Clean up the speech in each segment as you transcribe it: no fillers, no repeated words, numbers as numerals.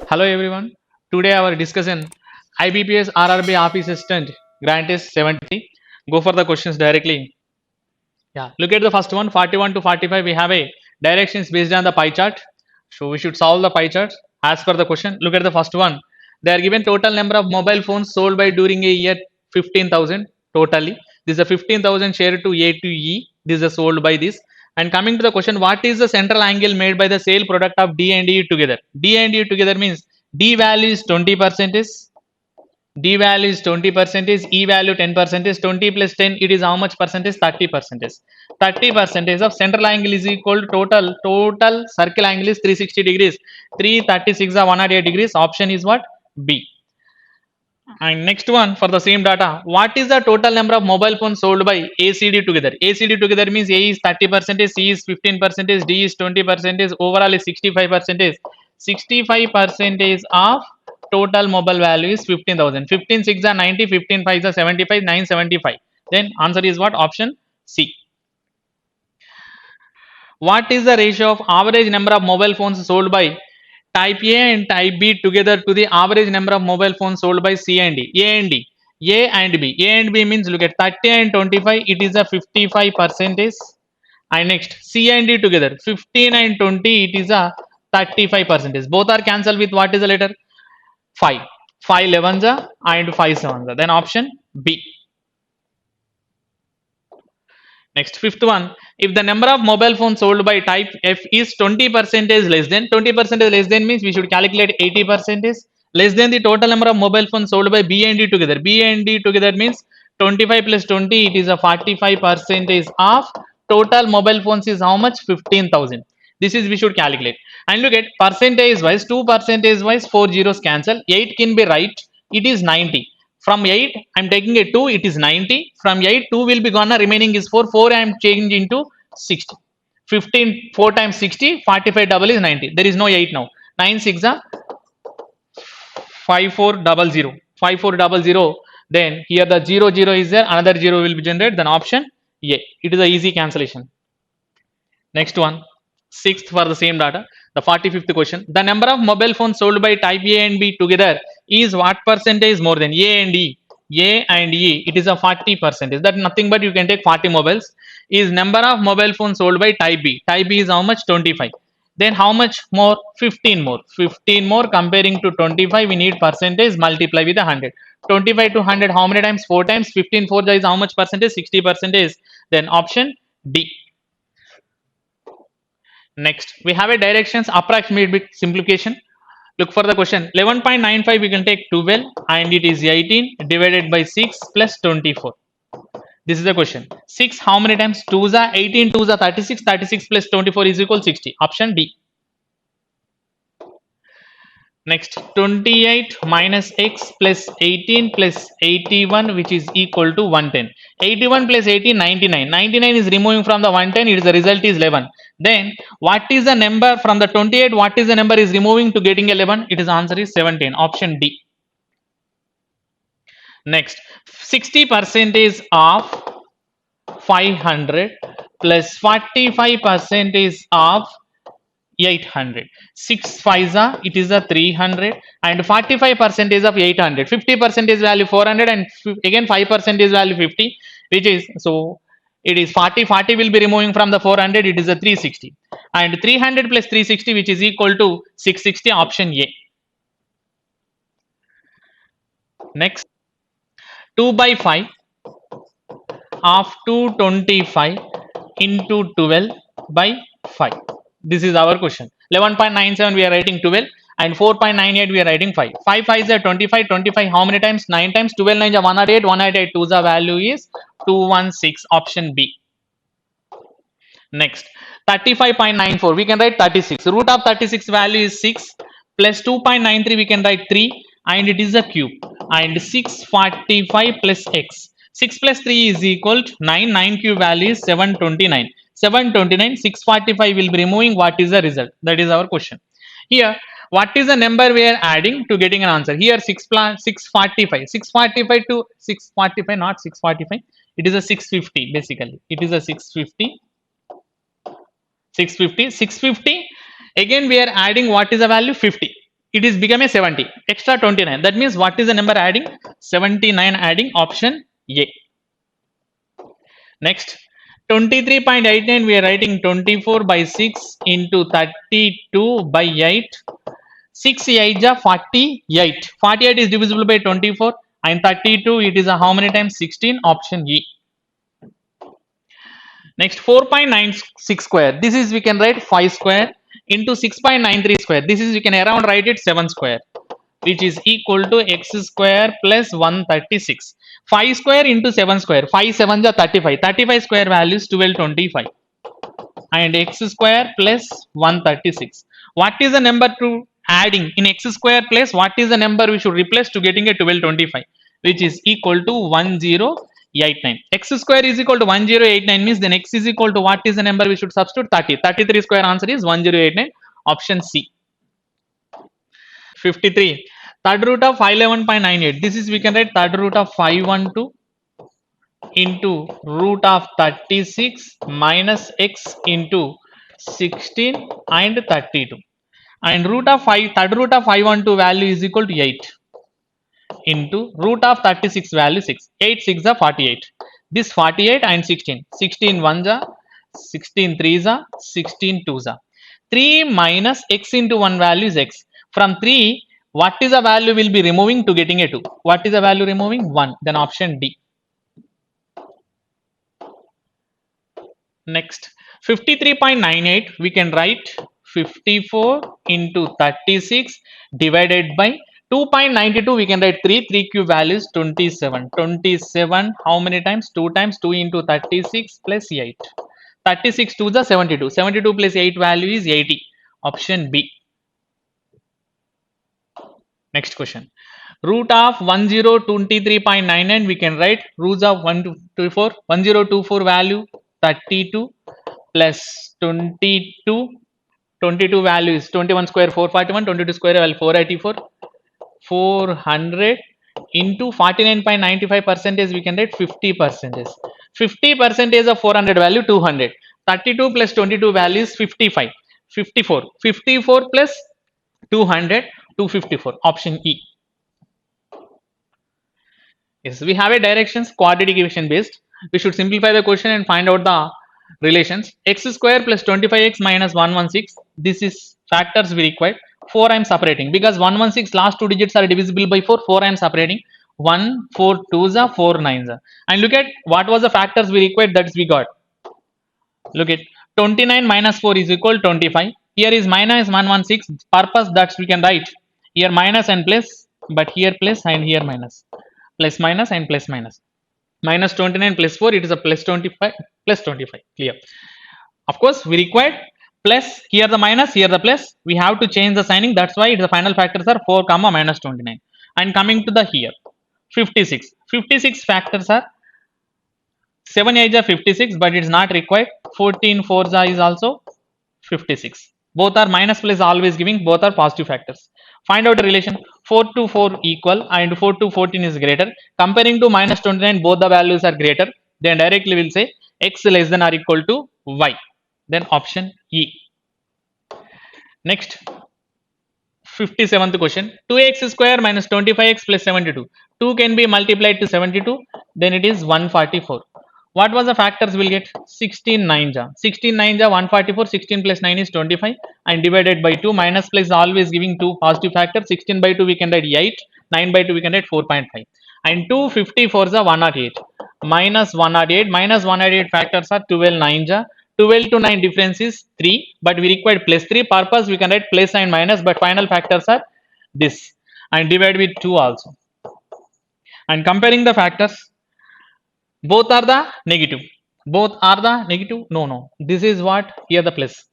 Hello everyone. Today our discussion IBPS RRB office assistant grant is 70. Go for the questions directly. Yeah. Look at the first one 41 to 45. We have a directions based on the pie chart. So we should solve the pie chart as per the question. Look at the first one. They are given total number of mobile phones sold by during a year 15,000 totally. This is a 15,000 shared to A to E. This is sold by this. And coming to the question, what is the central angle made by the sale product of D and E together? D and E together means D value is 20 percentage, D value is 20 percentage, E value 10 percentage, 20 plus 10, it is how much percentage? 30 percentage. 30 percentage of central angle is equal to total circle angle is 360 degrees. 336 are 108 degrees. Option is what? B. And next one for the same data, what is the total number of mobile phones sold by ACD together? ACD together means A is 30 percentage, C is 15 percentage, D is 20 percentage, overall is 65 percentage. 65 percentage of total mobile value is 15,000. 15 6 are 90, 15 5 are 75, 975. Then answer is what? Option C. What is the ratio of average number of mobile phones sold by type A and type B together to the average number of mobile phones sold by C and D? A and D. A and B. A and B means look at 30 and 25, it is a 55 percentage. And next C and D together 15 and 20, it is a 35 percentage. Both are cancelled with what is the letter? 5. 5 11s and 5 7s. Then option B. Next, fifth one, if the number of mobile phones sold by type F is 20 percentage less than, 20 percentage less than means we should calculate 80 percentage less than the total number of mobile phones sold by B and D together. B and D together means 25 plus 20, it is a 45 percentage of total mobile phones is how much? 15,000. This is we should calculate. And look at percentage wise, 2 percentage wise, 4 zeros cancel, 8 can be right, it is 90. From 8 I'm taking a 2, it is 90. From 8 2 will be gone, remaining is 4. 4 I am changing into 60. 15 4 times 60, 45 double is 90. There is no 8 now. 9 6 are 5400. 5400. Then here the 00 is there, another 0 will be generated. Then option A. It is a easy cancellation. Next one, sixth for the same data. The 45th question. The number of mobile phones sold by type A and B together is what percentage more than A and E? A and E, it is a 40 percentage. That nothing but you can take 40 mobiles. Is number of mobile phones sold by type B. Type B is how much? 25. Then how much more? 15 more. 15 more comparing to 25. We need percentage multiply with 100. 25 to 100 how many times? 4 times. 15 4 is how much percentage? 60 percentage. Then option D. Next, we have a directions approximate bit simplification. Look for the question. 11.95 we can take 12 and it is 18 divided by 6 plus 24. This is the question. 6 how many times? 2s are 18, 2s are 36, 36 plus 24 is equal 60. Option D. Next, 28 minus x plus 18 plus 81 which is equal to 110. 81 plus 18, 99. 99 is removing from the 110, it is the result is 11. Then what is the number from the 28? What is the number is removing to getting 11? It is answer is 17. Option D. Next, 60 percentage of 500 plus 45 percentage of 800. 6 5s are, it is a 300 and 45 percentage of 800. 50 percentage value 400 and again 5 percentage value 50, which is, so it is 40. 40 will be removing from the 400, it is a 360 and 300 plus 360 which is equal to 660. Option A. Next, 2 by 5 of 225 into 12 by 5. This is our question. 11.97 we are writing 12 and 4.98 we are writing 5. 5 5 is 25. 25 how many times? 9 times. 12 9 is 108. 108 2 the value is 216. Option B. Next, 35.94 we can write 36. Root of 36 value is 6 plus 2.93 we can write 3 and it is a cube and 645 plus x. 6 plus 3 is equal to 9. 9 cube value is 729. 729, 645 will be removing. What is the result? That is our question. Here, what is the number we are adding to getting an answer? Here 645. 645 to 645, not 645. It is a 650 basically. It is a 650. 650. 650. Again we are adding what is the value? 50. it is become a 70, extra 29. That means what is the number adding? 79 adding option A. Next, 23.89 we are writing 24 by 6 into 32 by 8. 6 8 is 48. 48 is divisible by 24 and 32 it is a how many times? 16, option E. Next, 4.96 square. This is we can write 5 square into 6.93 square. This is we can around write it 7 square, which is equal to x square plus 136. 5 square into 7 square. 5 7 is 35. 35 square value is 1225. And x square plus 136. What is the number to adding in x square plus what is the number we should replace to getting a 1225, which is equal to 1089. X square is equal to 1089 means then x is equal to what is the number we should substitute? 30. 33 square answer is 1089, option C. 53. Third root of 511.98. This is we can write third root of 512 into root of 36 minus x into 16 and 32. And root of 5, third root of 512 value is equal to 8 into root of 36 value 6. 8 6 are 48. This 48 and 16. 16 1s are 16 3s are 16 2s are. 3 minus x into 1 value is x. From 3, what is the value will be removing to getting a 2? What is the value removing? 1. Then option D. Next, 53.98 we can write 54 into 36 divided by 2.92 we can write 3 cube value is 27. 27 how many times? 2 times 2 into 36 plus 8. 36 to the 72. 72 plus 8 value is 80. Option B. Next question. Root of 1023.99 we can write roots of 124. 1024 value 32 plus 22. 22 value is 21 square 441. 22 square value 484. 400 into 49.95 percentage we can write 50 percentage. 50 percentage of 400 value 200. 32 plus 22 value is 55. 54. 54 plus 200 254. Option E. Yes, we have a directions quadratic equation based. We should simplify the question and find out the relations. X square plus 25x minus 116. This is factors we require. 4 I am separating because 116 last two digits are divisible by 4. 4 I am separating. 1 4 2s are 4 9s are. And look at what was the factors we required, that we got. Look at 29 minus 4 is equal 25. Here is minus 116. Purpose that we can write here minus and plus, but here plus and here minus. Plus minus and plus minus. Minus 29 plus 4 it is a plus 25 plus 25. Clear. Of course we required plus, here the minus, here the plus. We have to change the signing. That's why the final factors are 4 comma minus 29. And coming to the here 56. 56 factors are 7 8 are 56, but it's not required. 14 4 is also 56. Both are minus plus always giving, both are positive factors. Find out the relation. 4 to 4 equal and 4 to 14 is greater. Comparing to minus 29, both the values are greater. Then directly we'll say x less than or equal to y. Then option E. Next, 57th question. 2x square minus 25x plus 72. 2 can be multiplied to 72. Then it is 144. What was the factors we'll get? 16 9s are. 16 9s are 144. 16 plus 9 is 25. And divided by 2. Minus plus always giving 2 positive factors. 16 by 2 we can write 8. 9 by 2 we can write 4.5. And 254s are 108. Minus 108. Minus 108 factors are 12 9s are. 12 to 9 difference is 3. But we required plus 3. Purpose we can write plus and minus. But final factors are this. And divide with 2 also. And comparing the factors. Both are the negative. Both are the negative. No. This is what? Here the plus.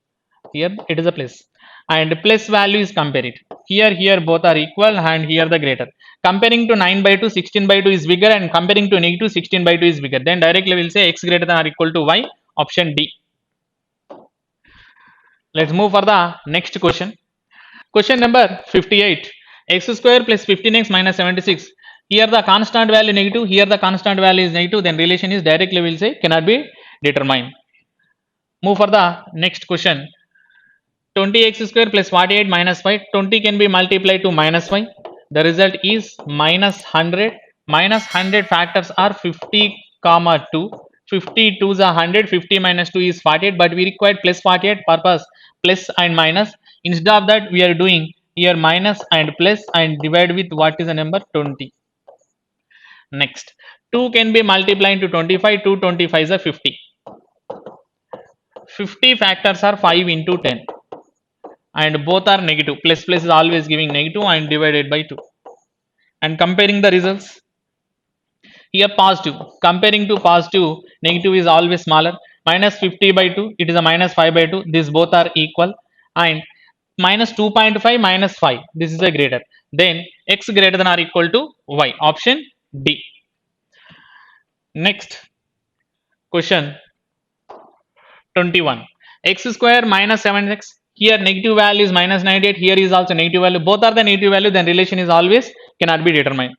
Here it is a plus. And plus value is compared. Here both are equal and here the greater. Comparing to 9 by 2, 16 by 2 is bigger, and comparing to negative 16 by 2 is bigger. Then directly we will say x greater than or equal to y. Option D. Let's move for the next question. Question number 58. X square plus 15x minus 76. Here the constant value negative, here the constant value is negative, then relation is directly we will say cannot be determined. Move for the next question. 20x square plus 48 minus 5. 20 can be multiplied to minus 5. The result is minus 100. Minus 100 factors are 50 comma 2. 50 2s are 100. 50 minus 2 is 48, but we require plus 48 purpose plus and minus. Instead of that, we are doing here minus and plus and divide with what is the number 20. Next, 2 can be multiplied to 25. 2 25 is 50. 50 factors are 5 into 10. And both are negative. Plus plus is always giving negative and divided by 2. And comparing the results, here positive, comparing to positive, negative is always smaller. Minus 50 by 2, it is a minus 5 by 2. These both are equal. And minus 2.5 minus 5, this is a greater. Then x greater than or equal to y. Option D. Next question 21. X square minus 7x. Here negative value is minus 98. Here is also negative value. Both are the negative value. Then relation is always cannot be determined.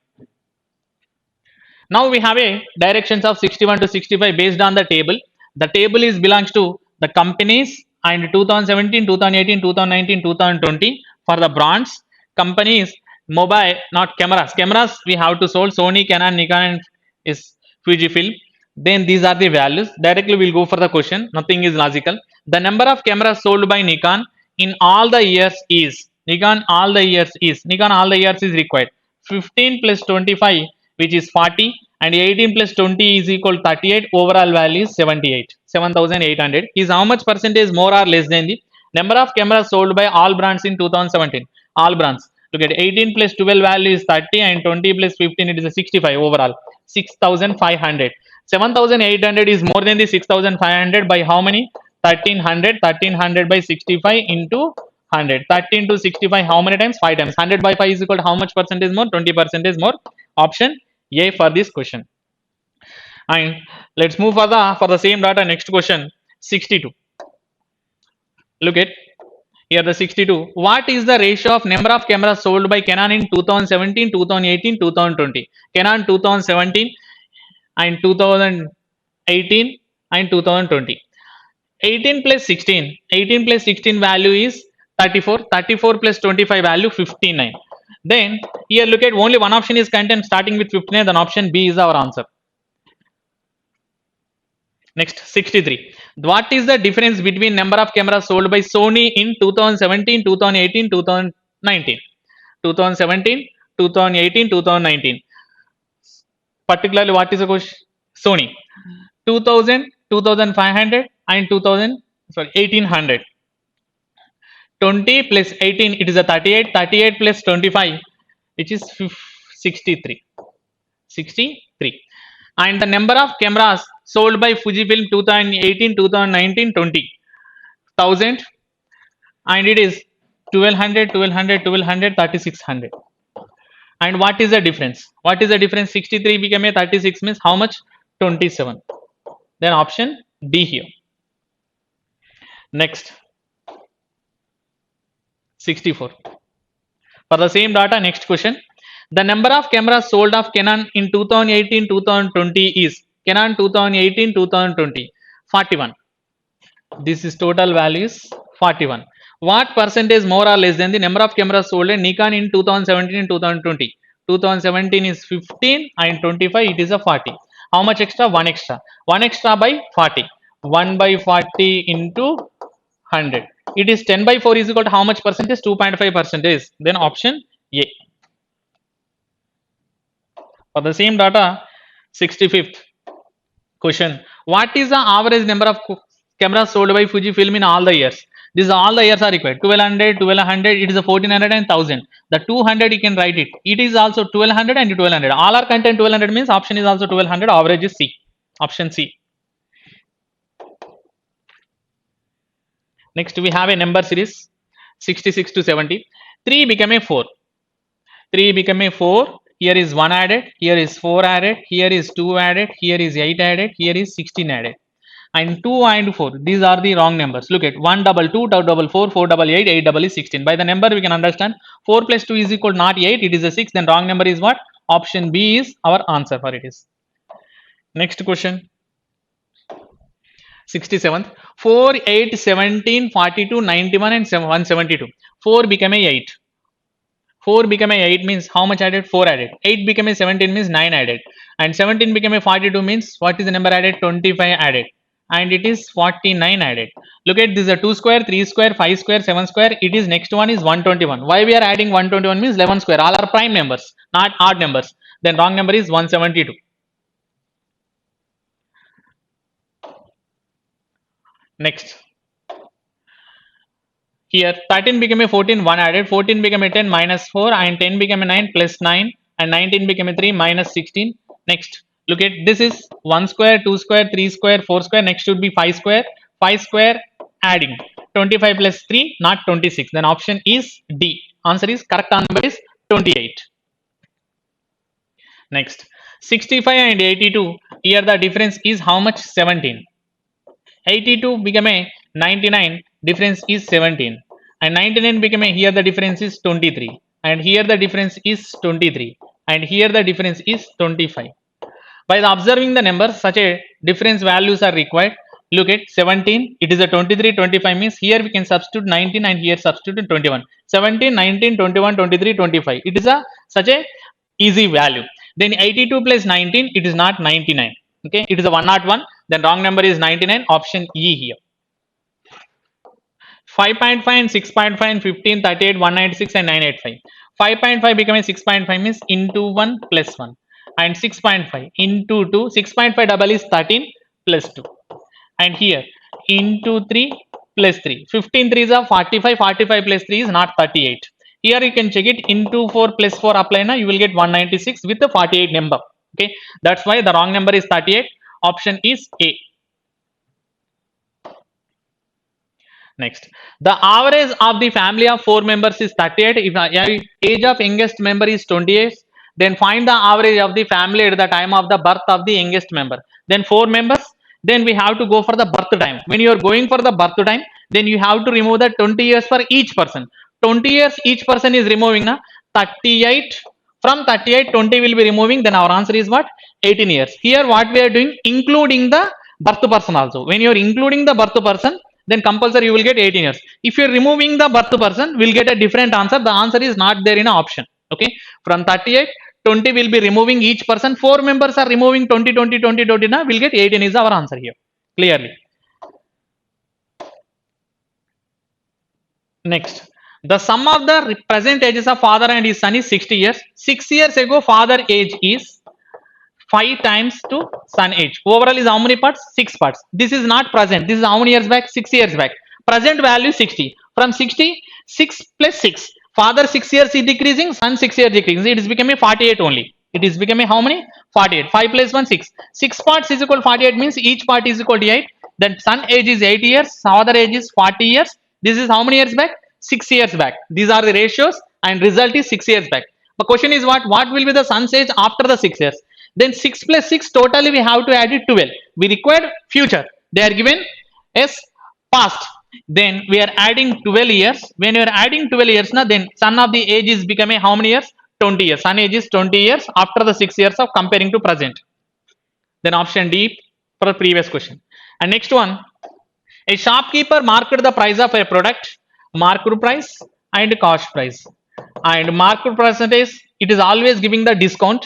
Now we have a directions of 61 to 65 based on the table. The table is belongs to the companies and 2017, 2018, 2019, 2020 for the brands. Companies, mobile, not cameras. Cameras we have to sold Sony, Canon, Nikon, and is Fujifilm. Then these are the values. Directly we'll go for the question. Nothing is logical. The number of cameras sold by Nikon in all the years is Nikon all the years is required 15 plus 25, which is 40, and 18 plus 20 is equal to 38. Overall value is 7800 is how much percentage more or less than the number of cameras sold by all brands in 2017. All brands, look at 18 plus 12 value is 30 and 20 plus 15 it is a 65. Overall 6500. 7800 is more than the 6500 by how many? 1300 by 65 into 100. 13 to 65 how many times? 5 times. 100 by 5 is equal to how much percentage more? 20% more. Option A for this question. And let's move for the same data. Next question 62. Look at here the 62. What is the ratio of number of cameras sold by Canon in 2017, 2018, 2020? Canon 2017 and 2018 and 2020. 18 plus 16. 18 plus 16 value is 34. 34 plus 25 value 59. Then here look at only one option is content starting with 59. Then option B is our answer. Next 63. What is the difference between number of cameras sold by Sony in 2017, 2018, 2019? 2017, 2018, 2019. Particularly what is the question? Sony 2000, 2500 and 2000 sorry 1800. 20 plus 18 it is a 38. 38 plus 25 which is 63. And the number of cameras sold by Fujifilm 2018, 2019, 20 1000 and it is 1200, 3600. And what is the difference? 63 became a 36 means how much? 27. Then option D here. Next 64. For the same data, next question. The number of cameras sold of Canon in 2018, 2020 is Canon 2018, 2020 41. This is total value is 41. What percentage more or less than the number of cameras sold in Nikon in 2017 and 2020? 2017 is 15 and 25 it is a 40. How much extra? 1 extra. 1 extra by 40. 1 by 40 into 100. It is 10 by 4 is equal to how much percentage? 2.5 percentage. Then option A. For the same data, 65th question. What is the average number of cameras sold by Fujifilm in all the years? These all the years are required. 1200, 1200, it is a 1400 and 1000. The 200 you can write it. It is also 1200 and 1200. All are content 1200 means option is also 1200. Average is C. Option C. Next we have a number series 66 to 70. 3 become a 4. 3 become a 4. Here is 1 added. Here is 4 added. Here is 2 added. Here is 8 added. Here is 16 added. And 2 and 4. These are the wrong numbers. Look at 1 double 2, 2 double 4, 4 double 8, 8 double is 16. By the number we can understand 4 plus 2 is equal to not 8. It is a 6. Then wrong number is what? Option B is our answer for it is. Next question. 67th. 4, 8, 17, 42, 91 and 172. 4 became a 8. 4 became a 8 means how much added? 4 added. 8 became a 17 means 9 added. And 17 became a 42 means what is the number added? 25 added. And it is 49 added. Look at this, a 2 square, 3 square, 5 square, 7 square. It is next one is 121. Why we are adding 121 means 11 square. All are prime numbers, not odd numbers. Then wrong number is 172. Next. Here 13 became a 14, 1 added, 14 became a 10 minus 4 and 10 became a 9 plus 9 and 19 became a 3 minus 16. Next, look at this is 1 square, 2 square, 3 square, 4 square. Next should be 5 square. 5 square adding 25 plus 3 not 26. Then option is D. Answer is correct answer is 28. Next 65 and 82. Here the difference is how much? 17. 82 become a 99, difference is 17, and 99 become a, here the difference is 23, and here the difference is 23, and here the difference is 25. By the observing the numbers, such a difference values are required. Look at 17, it is a 23, 25 means here we can substitute 19 and here substitute 21. 17, 19, 21, 23, 25. It is a such a easy value. Then 82 plus 19, it is not 99. Okay, it is a 101. Then wrong number is 99. Option E here. 5.5 and 6.5 and 15, 38, 196 and 985. 5.5 become a 6.5 means into 1 plus 1 and 6.5 into 2. 6.5 double is 13 plus 2 and here into 3 plus 3. 15 3 is a 45. 45 plus 3 is not 38. Here you can check it into 4 plus 4 apply now, you will get 196 with the 48 number. Okay, that's why the wrong number is 38. Option is A. Next, the average of the family of 4 members is 38. If the age of youngest member is 20 years, then find the average of the family at the time of the birth of the youngest member. Then 4 members, then we have to go for the birth time. When you are going for the birth time, then you have to remove the 20 years for each person. 20 years each person is removing na 38. From 38, 20 will be removing. Then our answer is what? 18 years. Here what we are doing, including the birth person also. When you are including the birth person, then compulsory you will get 18 years. If you are removing the birth person, we'll get a different answer. The answer is not there in an option. Okay, from 38, 20 will be removing each person. 4 members are removing 20, 20, 20, 20. Now we'll get 18 is our answer here clearly. Next, the sum of the present ages of father and his son is 60 years. 6 years ago, father age is 5 times to son age. Overall is how many parts? 6 parts. This is not present. This is how many years back? 6 years back. Present value 60. From 60, 6 plus 6. Father 6 years is decreasing, son 6 years decreasing. It is becoming 48 only. It is becoming how many? 48. 5 plus 1, 6. 6 parts is equal to 48 means each part is equal to 8. Then son age is 8 years, father age is 40 years. This is how many years back? 6 years back. These are the ratios and result is 6 years back. The question is what? What will be the son's age after the 6 years? Then 6 plus 6 totally we have to add it 12. We require future. They are given as past. Then we are adding 12 years. When you are adding 12 years now, then son of the age is becoming how many years? 20 years. Son age is 20 years after the 6 years of comparing to present. Then option D for the previous question. And next one, a shopkeeper marked the price of a product, marked price and cost price. And marked percentage, it is always giving the discount.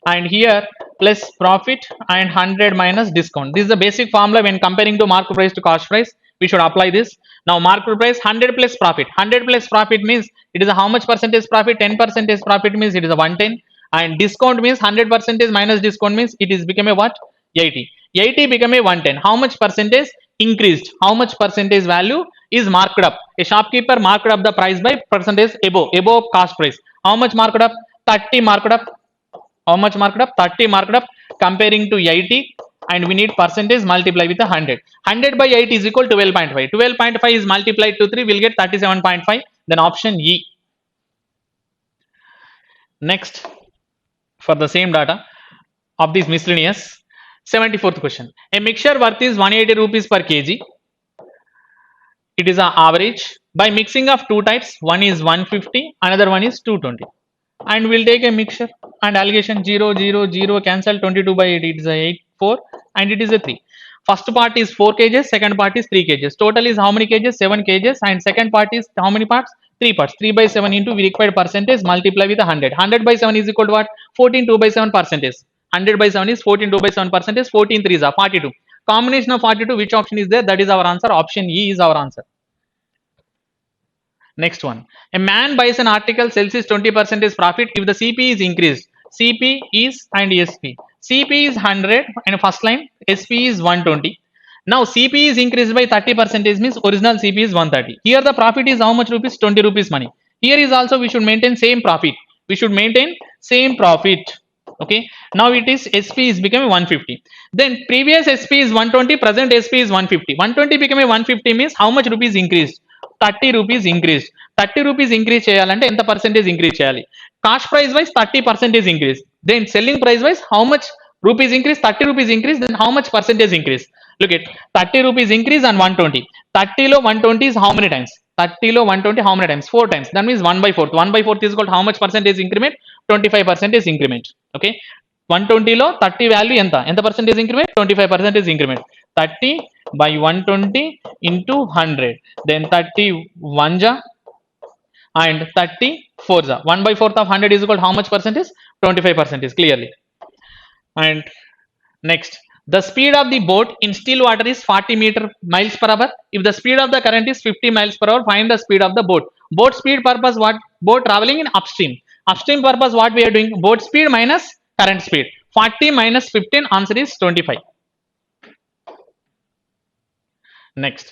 And here plus profit and 100 minus discount. This is the basic formula when comparing to marked price to cost price. We should apply this. Now marked price 100 plus profit. 100 plus profit means it is a how much percentage profit? 10 percentage profit means it is a 110. And discount means 100 percentage minus discount means it is become a what? 80. 80 become a 110. How much percentage increased? How much percentage value is marked up? A shopkeeper marked up the price by percentage above cost price. How much marked up? 30 marked up. How much marked up? 30 marked up comparing to 80, and we need percentage multiply with 100. 100 by 8 is equal to 12.5. 12.5 is multiplied to 3, we'll get 37.5. Then option E. Next, for the same data of this miscellaneous, 74th question. A mixture worth is 180 rupees per kg. It is an average. By mixing of two types, one is 150, another one is 220. And we'll take a mixture and allegation 0, 0, 0 cancel 22 by 8, it is a 8, 4 and it is a 3. First part is 4 kgs, second part is 3 kgs. Total is how many kgs? 7 kgs, and second part is how many parts? 3 parts. 3 by 7 into we required percentage multiply with 100. 100 by 7 is equal to what? 14 2 by 7 percentage. 100 by 7 is 14 2 by 7 percentage. 14 3 is 42. Combination of 42, which option is there? That is our answer. Option E is our answer. Next one. A man buys an article, sells his 20% profit if the CP is increased. CP is and SP. CP is 100 and first line, SP is 120. Now CP is increased by 30% means original CP is 130. Here the profit is how much rupees? 20 rupees money. Here is also we should maintain same profit. We should maintain same profit. Okay. Now it is SP is becoming 150. Then previous SP is 120, present SP is 150. 120 becoming 150 means how much rupees increased? 30 rupees increased. 30 rupees increase చేయాలంటే ఎంత percentage increase చేయాలి? Cost price wise 30% increase. Then selling price wise how much rupees increase? 30 rupees increase. Then how much percentage increase? Look at 30 rupees increase and 120. 30 లో 120 is how many times? 30 లో 120 how many times? 4 times. That means 1 by 4th. 1 by 4th is called how much percentage increment? 25% increment. Okay. 120 లో 30 value ఎంత percentage increment? 25% increment. 30 by 120 into 100. Then 30 1 ja and 30 4 ja. 1 by 4th of 100 is equal to how much percentage? 25% clearly. And next, the speed of the boat in still water is 40 miles per hour. If the speed of the current is 50 miles per hour, find the speed of the boat. Boat speed purpose what? Boat traveling in upstream. Upstream purpose what we are doing? Boat speed minus current speed. 40 minus 15, answer is 25. Next,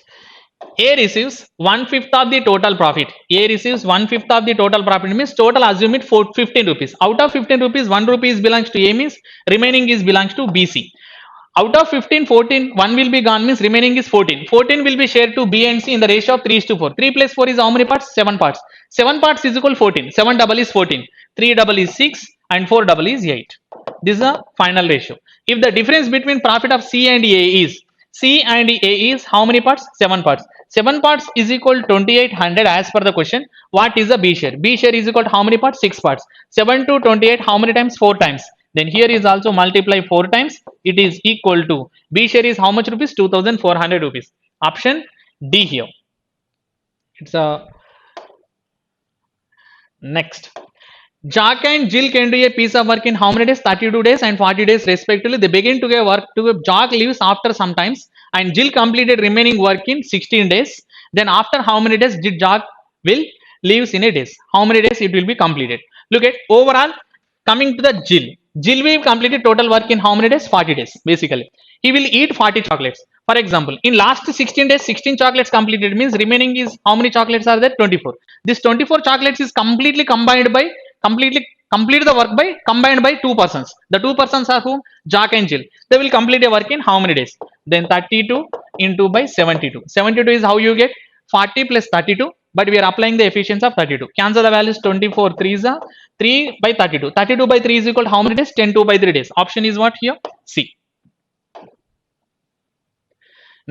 A receives 1/5 of the total profit. A receives 1/5 of the total profit means total assume it 15 rupees. Out of 15 rupees, 1 rupee is belongs to A means remaining is belongs to BC. Out of 15, 14, 1 will be gone means remaining is 14. 14 will be shared to B and C in the ratio of 3:4. 3 plus 4 is how many parts? 7 parts. 7 parts is equal 14. 7 double is 14. 3 double is 6 and 4 double is 8. This is the final ratio. If the difference between profit of C and A is is how many parts? 7 parts. 7 parts is equal to 2800 as per the question. What is the B share? B share is equal to how many parts? 6 parts. 7 to 28 how many times? 4 times. Then here is also multiply 4 times. It is equal to B share is how much rupees? 2400 rupees. Option D here. It's a next. Jack and Jill can do a piece of work in how many days? 32 days and 40 days respectively. They begin to get work to Jack leaves after some times and Jill completed remaining work in 16 days. Then after how many days did Jack will leaves in a days? How many days it will be completed? Look at overall coming to the Jill. Jill will completed total work in how many days? 40 days basically. He will eat 40 chocolates. For example, in last 16 days, 16 chocolates completed means remaining is how many chocolates are there? 24. This 24 chocolates is completely combined by complete the work by combined by 2 persons. The 2 persons are whom? Jack and Jill. They will complete a work in how many days? Then 32 into by 72. 72 is how you get 40 plus 32, but we are applying the efficiency of 32. Cancel the values. 24 3 is 3 by 32. 32 by 3 is equal to how many days? 10 2 by 3 days. Option is what here? C.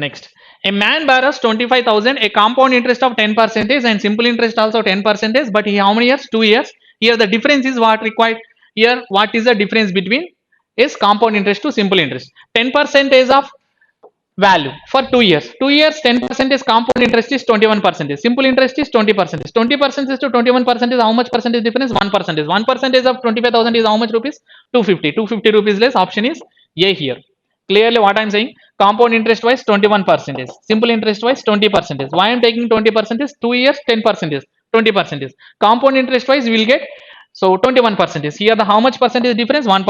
Next, a man borrows 25,000, a compound interest of 10% and simple interest also 10%, but he how many years? 2 years. Here the difference is what required. Here what is the difference between is compound interest to simple interest? 10% of value for 2 years. 2 years 10% is compound interest is 21%. Simple interest is 20%. 20% to 21% is how much percentage difference? 1%. 1% of 25,000 is how much rupees? 250. 250 rupees less. Option is A here. Clearly what I am saying, compound interest wise 21%, simple interest wise 20%. Why I am taking 20%? 2 years 10%, 20%. Compound interest wise we will get so 21%. Here the how much percentage difference? 1%.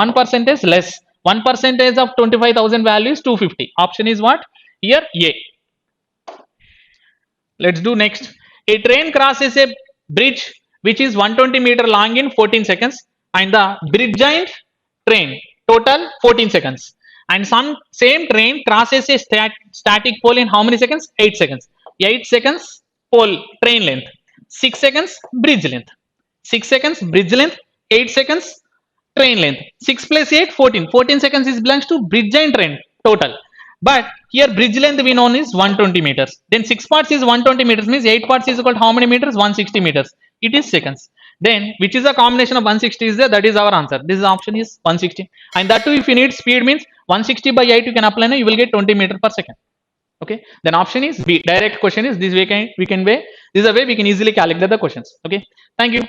1% less. 1% of 25,000 value is 250. Option is what? Here A. Let's do next. A train crosses a bridge which is 120 meter long in 14 seconds and the bridge giant train total 14 seconds. And some same train crosses a static pole in how many seconds? 8 seconds. 8 seconds pole train length. 6 seconds bridge length. 6 seconds bridge length. 8 seconds train length. 6 plus 8 14. 14 seconds is belongs to bridge and train total. But here bridge length we know is 120 meters. Then 6 parts is 120 meters means 8 parts is equal to how many meters? 160 meters. It is seconds. then which is a combination of 160 is there, that is our answer. This option is 160, and that too if you need speed means 160 by 8 you can apply now, you will get 20 meter per second. Okay, then option is B. Direct question is this way, we can way, this is a way we can easily calculate the questions. Okay, thank you.